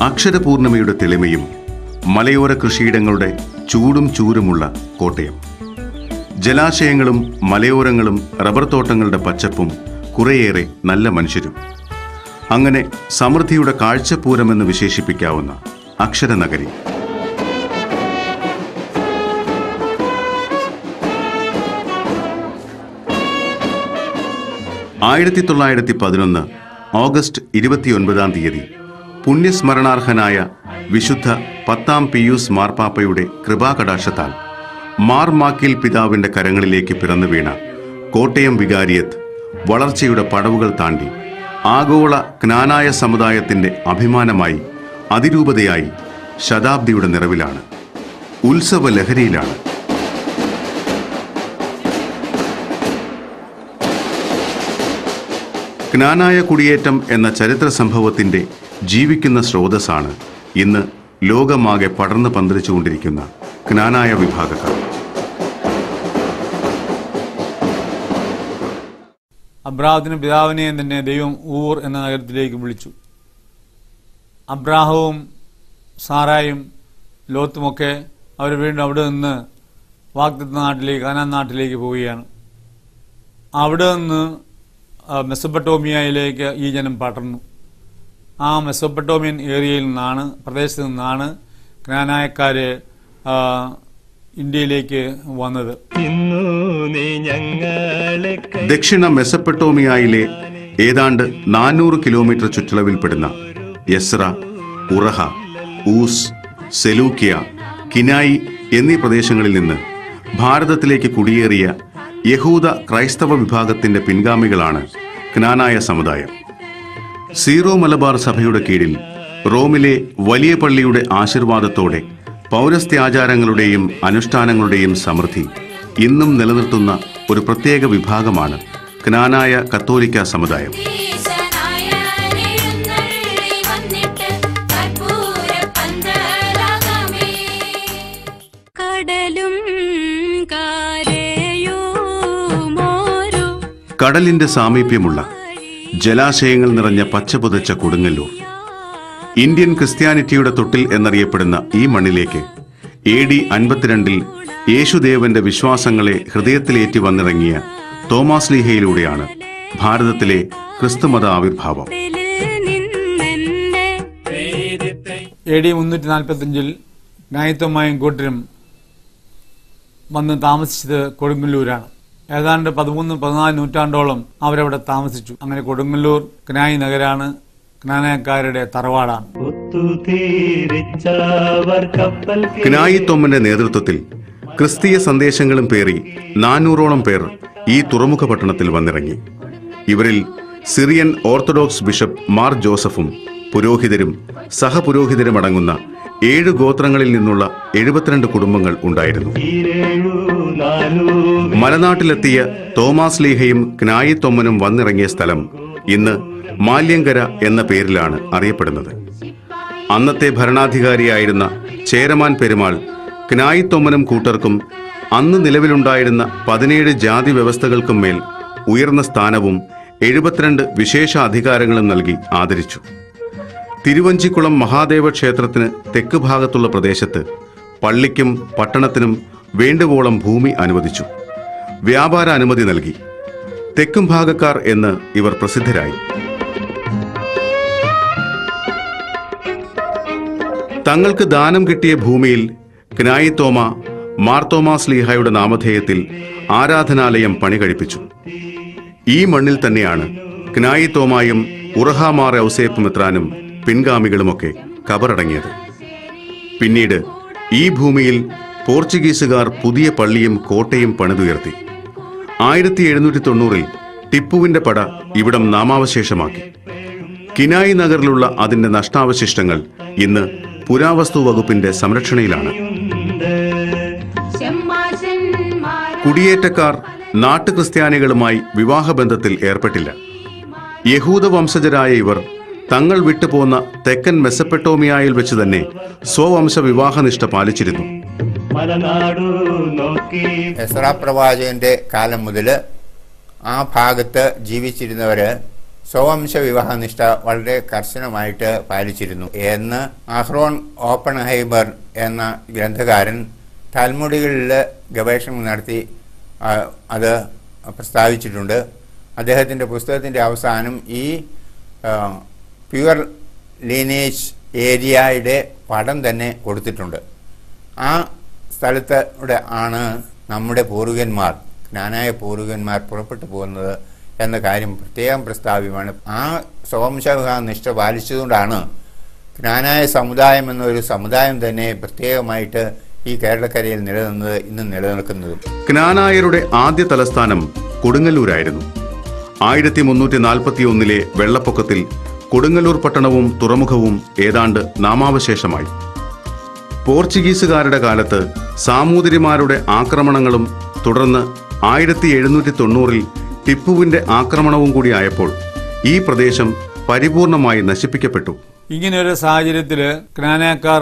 അക്ഷരപൂർണിമയുടെ തെളിമയും മലയോര കൃഷിയിടങ്ങളുടെ ചൂടും ചൂരുമുള്ള കോട്ടയം. ജലാശയങ്ങളും മലയോരങ്ങളും റബ്ബർ തോട്ടങ്ങളുടെ പച്ചപ്പും കുറേയേറെ നല്ല മനുഷ്യരും. അങ്ങനെ സമൃദ്ധിയുടെ കാഴ്ചപ്പൂരമെന്ന് വിശേഷിപ്പിക്കാവുന്ന അക്ഷരനഗരി. ആയിരത്തി 1911 ഓഗസ്റ്റ് 29 പുണ്യസ്മരണാർഹനായ വിശുദ്ധ 10-ാം പിയൂസ് മാർപ്പാപ്പയുടെ കൃപാകടാക്ഷത്താൽ മാർ മാക്കിൽ പിതാവിന്റെ കരങ്ങളിലേക്ക് പിറന്നു വീണ കോട്ടയം വികാരിയത്ത് വളർച്ചയുടെ പടവുകൾ താണ്ടി ആഗോള ക്നാനായ സമുദായത്തിന്റെ അഭിമാനമായി, അതിരൂപതയായി ശതാബ്ദിയുടെ നിറവിലാണ്, ഉത്സവ ലഹരിയിലാണ്. ക്നാനായ കുടിയേറ്റം എന്ന ചരിത്ര സംഭവത്തിന്റെ ജീവിക്കുന്ന സ്രോതസ്സാണ് ഇന്ന് ലോകമാകെ പടർന്നു പന്തലിച്ചുകൊണ്ടിരിക്കുന്ന ക്നാനായ വിഭാഗക്കാർ. അബ്രാഹത്തിന് പിതാവിനെയും തന്നെ ദൈവം ഊർ എന്ന നഗരത്തിലേക്ക് വിളിച്ചു. അബ്രാഹവും സാറായും ലോത്തുമൊക്കെ അവർ വീണ്ടും അവിടെ നിന്ന് വാഗ്ദത്ത നാട്ടിലേക്ക്, കാനാൻ നാട്ടിലേക്ക് പോവുകയാണ്. അവിടെ നിന്ന് മെസൊപ്പൊട്ടോമിയയിലേക്ക് ഈ ജനം പടർന്നു. ആ മെസൊപ്പൊട്ടോമിയൻ ഏരിയയിൽ നിന്നാണ്, പ്രദേശത്ത് നിന്നാണ് ക്നാനായക്കാര് ഇന്ത്യയിലേക്ക് വന്നത്. ദക്ഷിണ മെസൊപ്പൊട്ടോമിയയിലെ ഏതാണ്ട് 400 കിലോമീറ്റർ ചുറ്റളവിൽപ്പെടുന്ന യസ്ര, ഉറഹ, ഊസ്, സെലൂക്കിയ, കിനായി എന്നീ പ്രദേശങ്ങളിൽ നിന്ന് ഭാരതത്തിലേക്ക് കുടിയേറിയ യഹൂദ ക്രൈസ്തവ വിഭാഗത്തിന്റെ പിൻഗാമികളാണ് ക്നാനായ സമുദായം. സീറോ മലബാർ സഭയുടെ കീഴിൽ റോമിലെ വലിയ പള്ളിയുടെ ആശീർവാദത്തോടെ പൗരസ്ത്യാചാരങ്ങളുടെയും അനുഷ്ഠാനങ്ങളുടെയും സമൃദ്ധി ഇന്നും നിലനിർത്തുന്ന ഒരു പ്രത്യേക വിഭാഗമാണ് ക്നാനായ കത്തോലിക്ക സമുദായം. കടലിന്റെ സാമീപ്യമുള്ള ജലാശയങ്ങൾ നിറഞ്ഞ പച്ചപുതച്ച കൊടുങ്ങല്ലൂർ, ഇന്ത്യൻ ക്രിസ്ത്യാനിറ്റിയുടെ തൊട്ടിൽ എന്നറിയപ്പെടുന്ന ഈ മണ്ണിലേക്ക് AD 52 യേശുദേവന്റെ വിശ്വാസങ്ങളെ ഹൃദയത്തിലേറ്റി വന്നിറങ്ങിയ തോമാസ്ലീഹയിലൂടെയാണ് ഭാരതത്തിലെ ക്രിസ്തുമത ആവിർഭാവം. AD 345 ന്യായത്വമായും കൂട്ടരും വന്ന് താമസിച്ചത് കൊടുങ്ങല്ലൂരാണ്. ഏതാണ്ട് 13-14 നൂറ്റാണ്ടോളം അവരവിടെ താമസിച്ചു. അങ്ങനെ കൊടുങ്ങല്ലൂർ ക്നായി നഗരാണ്, ക്നാനായക്കാരുടെ തറവാടാണ്. ക്നായി തൊമ്മന്റെ നേതൃത്വത്തിൽ ക്രിസ്തീയ സന്ദേശങ്ങളും പേറി 400ഓളം പേർ ഈ തുറമുഖ പട്ടണത്തിൽ വന്നിറങ്ങി. ഇവരിൽ സിറിയൻ ഓർത്തഡോക്സ് ബിഷപ്പ് മാർ ജോസഫും പുരോഹിതരും സഹപുരോഹിതരും അടങ്ങുന്ന 7 ഗോത്രങ്ങളിൽ നിന്നുള്ള 72 കുടുംബങ്ങൾ ഉണ്ടായിരുന്നു. മലനാട്ടിലെത്തിയ തോമാസ്ലീഹയും ക്നായി തൊമ്മനും വന്നിറങ്ങിയ സ്ഥലം ഇന്ന് മാല്യങ്കര എന്ന പേരിലാണ് അറിയപ്പെടുന്നത്. അന്നത്തെ ഭരണാധികാരിയായിരുന്ന ചേരമാൻ പെരുമാൾ ക്നായി തൊമ്മനും കൂട്ടർക്കും അന്ന് നിലവിലുണ്ടായിരുന്ന 17 ജാതി വ്യവസ്ഥകൾക്കും മേൽ ഉയർന്ന സ്ഥാനവും 72 വിശേഷ അധികാരങ്ങളും നൽകി ആദരിച്ചു. തിരുവഞ്ചിക്കുളം മഹാദേവ ക്ഷേത്രത്തിന് തെക്ക് ഭാഗത്തുള്ള പ്രദേശത്ത് പള്ളിക്കും പട്ടണത്തിനും വേണ്ടുവോളം ഭൂമി അനുവദിച്ചു. വ്യാപാര അനുമതി നൽകി. തെക്കും ഭാഗക്കാർ എന്ന് ഇവർ പ്രസിദ്ധരായി. തങ്ങൾക്ക് ദാനം കിട്ടിയ ഭൂമിയിൽ ക്നായി തോമ മാർത്തോമാസ്ലീഹയുടെ നാമധേയത്തിൽ ആരാധനാലയം പണി കഴിപ്പിച്ചു. ഈ മണ്ണിൽ തന്നെയാണ് ക്നായി തോമായും ഉറഹാമാർ ഔസേപ്പ് മെത്രാനും പിൻഗാമികളുമൊക്കെ കബറടങ്ങിയത്. പിന്നീട് ഈ ഭൂമിയിൽ പോർച്ചുഗീസുകാർ പുതിയ പള്ളിയും കോട്ടയും പണിതുയർത്തി. 1790 ടിപ്പുവിന്റെ പട ഇവിടം നാമാവശേഷമാക്കി. കിനായി നഗറിലുള്ള അതിന്റെ നഷ്ടാവശിഷ്ടങ്ങൾ ഇന്ന് പുരാവസ്തു വകുപ്പിന്റെ സംരക്ഷണയിലാണ്. കുടിയേറ്റക്കാർ നാട്ടുക്രിസ്ത്യാനികളുമായി വിവാഹബന്ധത്തിൽ ഏർപ്പെട്ടില്ല. യഹൂദ വംശജരായ ഇവർ തങ്ങൾ വിട്ടുപോന്ന തെക്കൻ മെസപ്പൊട്ടോമിയയിൽ വെച്ച് തന്നെ സ്വവംശ വിവാഹനിഷ്ഠ പാലിച്ചിരുന്നു. എസ്രാ പ്രവാചകന്റെ കാലം മുതൽ ആ ഭാഗത്ത് ജീവിച്ചിരുന്നവര് സ്വവംശ വിവാഹനിഷ്ഠ വളരെ കർശനമായിട്ട് പാലിച്ചിരുന്നു എന്ന് അഹ്റോൺ ഓപ്പൺഹൈമർ എന്ന ഗ്രന്ഥകാരൻ താൽമുഡികളിൽ ഗവേഷണം നടത്തി അത് പ്രസ്താവിച്ചിട്ടുണ്ട്. അദ്ദേഹത്തിൻ്റെ പുസ്തകത്തിൻ്റെ അവസാനം ഈ പ്യുവർ ലീനേജ് ഏരിയയുടെ പടം തന്നെ കൊടുത്തിട്ടുണ്ട്. ആ സ്ഥലത്തൂടെ ആണ് നമ്മുടെ പൂർവികന്മാർ, ജ്ഞാനായ പൂർവികന്മാർ പുറപ്പെട്ടു പോകുന്നത് എന്ന കാര്യം പ്രത്യേകം പ്രസ്താവ്യമാണ്. ആ സ്വവംശനിഷ്ഠ പാലിച്ചതുകൊണ്ടാണ് ജ്ഞാനായ സമുദായം എന്നൊരു സമുദായം തന്നെ പ്രത്യേകമായിട്ട് ഈ കേരളക്കരയിൽ നിലനിന്നത്, ഇന്നും നിലനിൽക്കുന്നതും. ജ്ഞാനായരുടെ ആദ്യ തലസ്ഥാനം കൊടുങ്ങല്ലൂരായിരുന്നു. 1341 വെള്ളപ്പൊക്കത്തിൽ കൊടുങ്ങല്ലൂർ പട്ടണവും തുറമുഖവും ഏതാണ്ട് നാമാവശേഷമായി. പോർച്ചുഗീസുകാരുടെ കാലത്ത് സാമൂതിരിമാരുടെ ആക്രമണങ്ങളും തുടർന്ന് 1790 ടിപ്പുവിന്റെ ആക്രമണവും കൂടി ആയപ്പോൾ ഈ പ്രദേശം പരിപൂർണമായി നശിപ്പിക്കപ്പെട്ടു. ഇങ്ങനെയൊരു സാഹചര്യത്തിൽ ജ്ഞാനായക്കാർ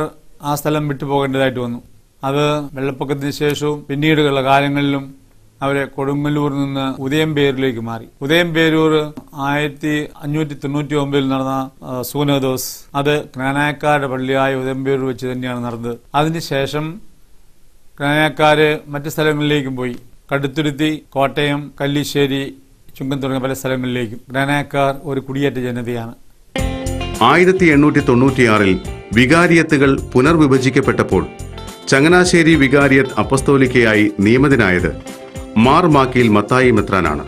ആ സ്ഥലം വിട്ടുപോകേണ്ടതായിട്ട് വന്നു. അത് വെള്ളപ്പൊക്കത്തിന് ശേഷവും പിന്നീടുള്ള കാലങ്ങളിലും അവരെ കൊടുങ്ങല്ലൂരിൽ നിന്ന് ഉദയംപേരൂരിലേക്ക് മാറി. ഉദയംപേരൂർ 1599 നടന്ന സൂനദോസ്, അത് ജ്ഞാനായക്കാരുടെ പള്ളിയായ ഉദയംപേരൂർ വെച്ച് തന്നെയാണ് നടന്നത്. അതിനുശേഷം ജ്ഞാനായക്കാര് മറ്റു സ്ഥലങ്ങളിലേക്കും പോയി. കടുത്തുരുത്തി, കോട്ടയം, കല്ലിശ്ശേരി, ചുങ്കം തുടങ്ങിയ പല സ്ഥലങ്ങളിലേക്കും. ജ്ഞാനായക്കാർ ഒരു കുടിയേറ്റ ജനതയാണ്. 1896 വികാരിയത്തുകൾ പുനർവിഭജിക്കപ്പെട്ടപ്പോൾ ചങ്ങനാശ്ശേരി വികാരിയത്ത് അപ്പസ്തോലിക്കയായി നിയമിതനായത് മാർ മാക്കീൽ മത്തായി മെത്രാനാണ്.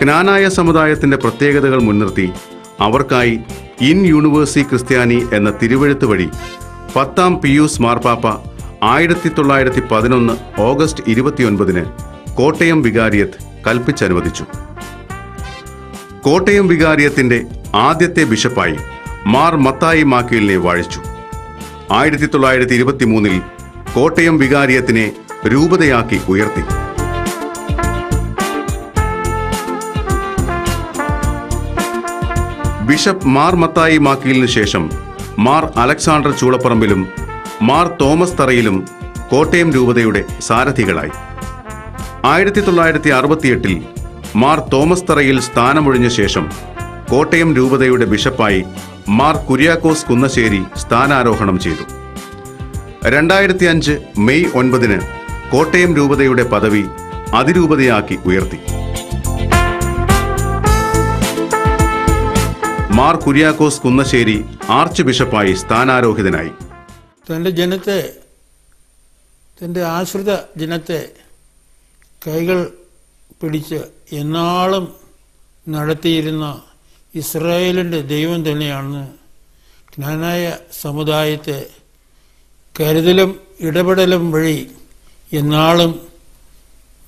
ജ്ഞാനായ സമുദായത്തിന്റെ പ്രത്യേകതകൾ മുൻനിർത്തി അവർക്കായി ഇൻ യൂണിവേഴ്സി ക്രിസ്ത്യാനി എന്ന തിരുവെഴുത്ത് വഴി 10ാം പിയൂസ് മാർപ്പാപ്പ 1911 ഓഗസ്റ്റ് 29 കോട്ടയം വികാരിയത്ത് കൽപ്പിച്ചനുവദിച്ചു. കോട്ടയം വികാരിയത്തിന്റെ ആദ്യത്തെ ബിഷപ്പായി മാർ മത്തായി മാക്കീലിനെ വാഴിച്ചു. 1923 കോട്ടയം വികാരിയത്തിനെ രൂപതയാക്കി ഉയർത്തി. ബിഷപ്പ് മാർ മത്തായി മാക്കീലിന് ശേഷം മാർ അലക്സാണ്ടർ ചൂളപ്പറമ്പിലും മാർ തോമസ് തറയിലും കോട്ടയം രൂപതയുടെ സാരഥികളായി. 1968 മാർ തോമസ് തറയിൽ സ്ഥാനമൊഴിഞ്ഞ ശേഷം കോട്ടയം രൂപതയുടെ ബിഷപ്പായി മാർ കുര്യാക്കോസ് കുന്നശ്ശേരി സ്ഥാനാരോഹണം ചെയ്തു. 2005 മെയ് 9 കോട്ടയം രൂപതയുടെ പദവി അതിരൂപതയാക്കി ഉയർത്തി. മാർ കുര്യാക്കോസ് കുന്നശ്ശേരി ആർച്ച് ബിഷപ്പായി സ്ഥാനാരോഹിതനായി. തൻ്റെ ജനത്തെ, തൻ്റെ ആശ്രിത ജനത്തെ കൈകൾ പിടിച്ച് എന്നാളും നടത്തിയിരുന്ന ഇസ്രായേലിൻ്റെ ദൈവം തന്നെയാണ് ജ്ഞാനായ സമുദായത്തെ കരുതലും ഇടപെടലും വഴി എന്നാളും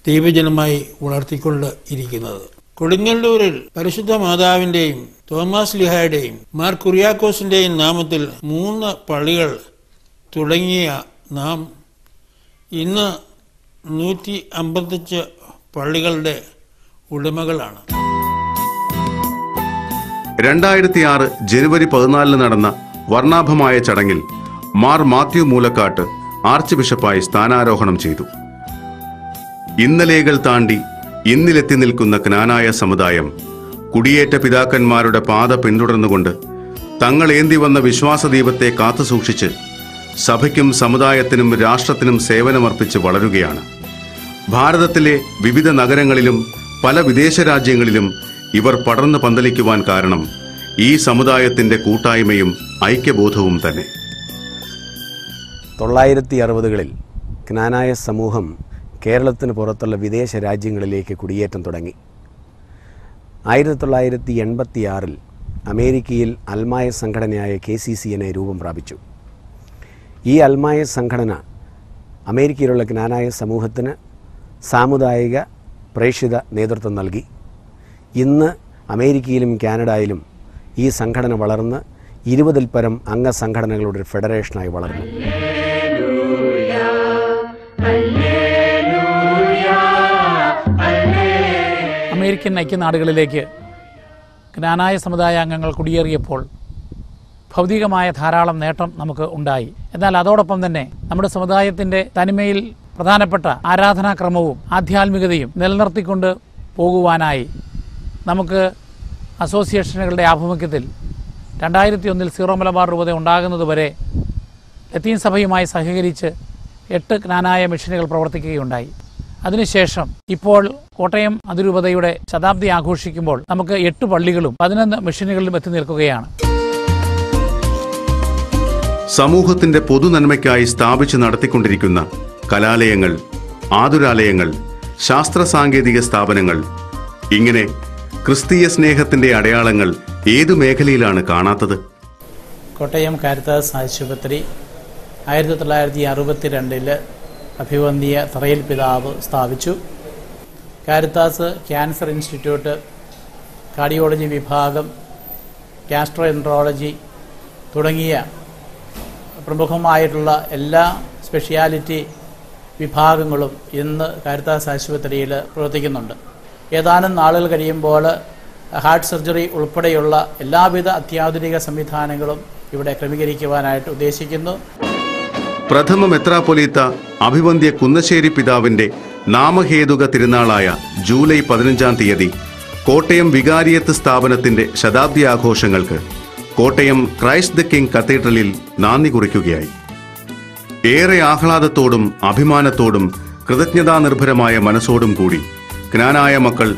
ദൈവജനമായി വളർത്തിക്കൊണ്ട് ഇരിക്കുന്നത്. കൊടുങ്ങല്ലൂരിൽ പരിശുദ്ധ മാതാവിൻ്റെയും തോമാസ് ലിഹായുടെയും മാർ കുര്യാക്കോസിൻ്റെയും നാമത്തിൽ 3 പള്ളികൾ തുടങ്ങിയ നാം ഇന്ന് 155 പള്ളികളുടെ ഉടമകളാണ്. 2006 ജനുവരി 14 നടന്ന വർണ്ണാഭമായ ചടങ്ങിൽ മാർ മാത്യു മൂലക്കാട്ട് ആർച്ച് ബിഷപ്പായി സ്ഥാനാരോഹണം ചെയ്തു. ഇന്നലെകൾ താണ്ടി ഇന്നിലെത്തി നിൽക്കുന്ന ജ്ഞാനായ സമുദായം കുടിയേറ്റ പിതാക്കന്മാരുടെ പാത പിന്തുടർന്നുകൊണ്ട് തങ്ങളേന്തി വന്ന വിശ്വാസദീപത്തെ കാത്തുസൂക്ഷിച്ച് സഭയ്ക്കും സമുദായത്തിനും രാഷ്ട്രത്തിനും സേവനമർപ്പിച്ച് വളരുകയാണ്. ഭാരതത്തിലെ വിവിധ നഗരങ്ങളിലും പല വിദേശ രാജ്യങ്ങളിലും ഇവർ പടർന്നു പന്തലിക്കുവാൻ കാരണം ഈ സമുദായത്തിന്റെ കൂട്ടായ്മയും ഐക്യബോധവും തന്നെ. 1960കളിൽ ജ്ഞാനായ സമൂഹം കേരളത്തിന് പുറത്തുള്ള വിദേശ രാജ്യങ്ങളിലേക്ക് കുടിയേറ്റം തുടങ്ങി. 1986 അമേരിക്കയിൽ അൽമായ സംഘടനയായ KCCNA രൂപം പ്രാപിച്ചു. ഈ അൽമായ സംഘടന അമേരിക്കയിലുള്ള ജ്ഞാനായ സമൂഹത്തിന് സാമുദായിക പ്രേക്ഷിത നേതൃത്വം നൽകി. ഇന്ന് അമേരിക്കയിലും കാനഡയിലും ഈ സംഘടന വളർന്ന് 20-ൽ പരം അംഗസംഘടനകളുടെ ഒരു ഫെഡറേഷനായി വളർന്നു. അമേരിക്കൻ ഐക്യനാടുകളിലേക്ക് ജ്ഞാനായ സമുദായ അംഗങ്ങൾ കുടിയേറിയപ്പോൾ ഭൗതികമായ ധാരാളം നേട്ടം നമുക്ക് ഉണ്ടായി. എന്നാൽ അതോടൊപ്പം തന്നെ നമ്മുടെ സമുദായത്തിൻ്റെ തനിമയിൽ പ്രധാനപ്പെട്ട ആരാധനാക്രമവും ആധ്യാത്മികതയും നിലനിർത്തിക്കൊണ്ട് പോകുവാനായി നമുക്ക് അസോസിയേഷനുകളുടെ ആഭിമുഖ്യത്തിൽ 2001 സീറോ മലബാർ രൂപത ഉണ്ടാകുന്നതുവരെ ലത്തീൻ സഭയുമായി സഹകരിച്ച് 8 ജ്ഞാനായ മിഷനുകൾ പ്രവർത്തിക്കുകയുണ്ടായി. അതിനുശേഷം ഇപ്പോൾ കോട്ടയം അതിരൂപതയുടെ ശതാബ്ദി ആഘോഷിക്കുമ്പോൾ നമുക്ക് 8 പള്ളികളും 11 മിഷനുകളിലും എത്തി നിൽക്കുകയാണ്. സമൂഹത്തിന്റെ പൊതുനന്മയ്ക്കായി സ്ഥാപിച്ചു നടത്തിക്കൊണ്ടിരിക്കുന്ന കലാലയങ്ങൾ, ആതുരാലയങ്ങൾ, ശാസ്ത്ര സാങ്കേതിക സ്ഥാപനങ്ങൾ, ഇങ്ങനെ ക്രിസ്തീയ സ്നേഹത്തിന്റെ അടയാളങ്ങൾ ഏതു മേഖലയിലാണ് കാണാത്തത്? കോട്ടയം കാരിത്താസ് ആശുപത്രി 1962 അഭിവന്ദിയ തറയിൽ പിതാവ് സ്ഥാപിച്ചു. കാരിത്താസ് ക്യാൻസർ ഇൻസ്റ്റിറ്റ്യൂട്ട്, കാർഡിയോളജി വിഭാഗം, ഗ്യാസ്ട്രോഎൻട്രോളജി തുടങ്ങിയ പ്രമുഖമായിട്ടുള്ള എല്ലാ സ്പെഷ്യാലിറ്റി വിഭാഗങ്ങളും ഇന്ന് കാരിത്താസ് ആശുപത്രിയിൽ പ്രവർത്തിക്കുന്നുണ്ട്. ഏതാനും നാളുകൾ കഴിയുമ്പോൾ ഹാർട്ട് സർജറി ഉൾപ്പെടെയുള്ള എല്ലാവിധ അത്യാധുനിക സംവിധാനങ്ങളും ഇവിടെ ക്രമീകരിക്കുവാനായിട്ട് ഉദ്ദേശിക്കുന്നു. പ്രഥമ മെത്രാപ്പൊലീത്ത അഭിവന്ദ്യ കുന്നശ്ശേരി പിതാവിന്റെ നാമഹേതുക തിരുനാളായ ജൂലൈ 15-ാം തീയതി കോട്ടയം വികാരിയത്ത് സ്ഥാപനത്തിന്റെ ശതാബ്ദി ആഘോഷങ്ങൾക്ക് കോട്ടയം ക്രൈസ്റ്റ് ദ കിങ് കത്തീഡ്രലിൽ നാന്ദി കുറിക്കുകയായി. ഏറെ ആഹ്ലാദത്തോടും അഭിമാനത്തോടും കൃതജ്ഞതാനിർഭരമായ മനസ്സോടും കൂടി ജ്ഞാനായ മക്കൾ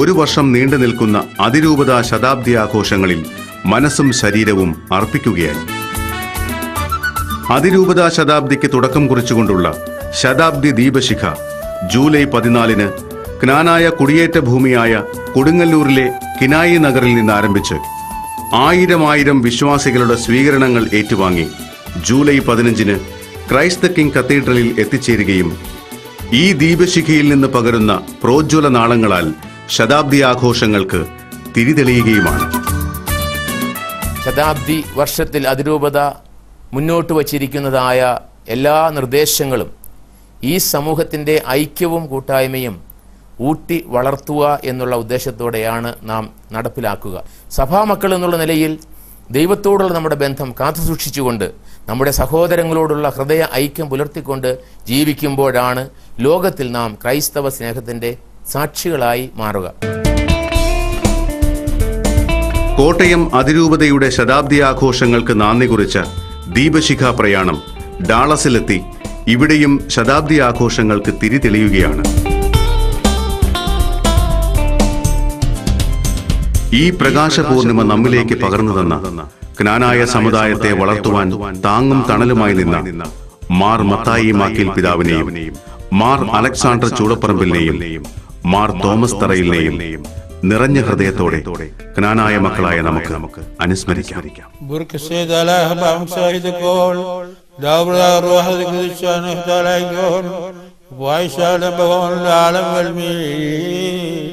1 വർഷം നീണ്ടു നിൽക്കുന്ന അതിരൂപതാ ശതാബ്ദി ആഘോഷങ്ങളിൽ മനസ്സും ശരീരവും അർപ്പിക്കുകയായി. അതിരൂപതാ ശതാബ്ദിക്ക് തുടക്കം കുറിച്ചുകൊണ്ടുള്ള ശതാബ്ദി ദീപശിഖ ജൂലൈ 14-ന് ജ്ഞാനായ കുടിയേറ്റ ഭൂമിയായ കൊടുങ്ങല്ലൂരിലെ കിനായി നഗറിൽ നിന്ന് ആരംഭിച്ച് 1000 വിശ്വാസികളുടെ സ്വീകരണങ്ങൾ ഏറ്റുവാങ്ങി ജൂലൈ 15-ന് ക്രൈസ്റ്റ് ദ കിങ് കത്തീഡ്രലിൽ എത്തിച്ചേരുകയും ഈ ദീപശിഖയിൽ നിന്ന് പകരുന്ന പ്രോജ്വല നാളങ്ങളാൽ ശതാബ്ദി ആഘോഷങ്ങൾക്ക് തിരിതെളിയുകയുമാണ്. ശതാബ്ദി വർഷത്തിൽ അതിരൂപത മുന്നോട്ട് വച്ചിരിക്കുന്നതായ എല്ലാ നിർദ്ദേശങ്ങളും ഈ സമൂഹത്തിൻ്റെ ഐക്യവും കൂട്ടായ്മയും ഊട്ടി വളർത്തുക എന്നുള്ള ഉദ്ദേശത്തോടെയാണ് നാം നടപ്പിലാക്കുക. സഭാമക്കൾ എന്നുള്ള നിലയിൽ ദൈവത്തോടുള്ള നമ്മുടെ ബന്ധം കാത്തുസൂക്ഷിച്ചുകൊണ്ട് നമ്മുടെ സഹോദരങ്ങളോടുള്ള ഹൃദയ ഐക്യം പുലർത്തിക്കൊണ്ട് ജീവിക്കുമ്പോഴാണ് ലോകത്തിൽ നാം ക്രൈസ്തവ സ്നേഹത്തിൻ്റെ സാക്ഷികളായി മാറുക. കോട്ടയം അതിരൂപതയുടെ ശതാബ്ദി ആഘോഷങ്ങൾക്ക് നാന്ദി കുറിച്ച ദീപശിഖ പ്രയാണം ഡാളസിലെത്തി ഇവിടെയും ശതാബ്ദി ആഘോഷങ്ങൾക്ക് തിരിതെളിയുകയാണ്. ഈ പ്രകാശപൂർണിമ നമ്മിലേക്ക് പകർന്നു തന്ന ജ്ഞാനായ സമുദായത്തെ വളർത്തുവാൻ താങ്ങും തണലുമായി നിന്ന മാർ മത്തായി മാക്കിൽ പിതാവിനെയും മാർ അലക്സാണ്ടർ ചൂടപ്പറമ്പിലിനെയും മാർ തോമസ് തറയിലിനെയും നിറഞ്ഞ ഹൃദയത്തോടെ ജ്ഞാനായ മക്കളായ നമുക്ക് അനുസ്മരിക്കാം. وعيش على بغون العالم والمين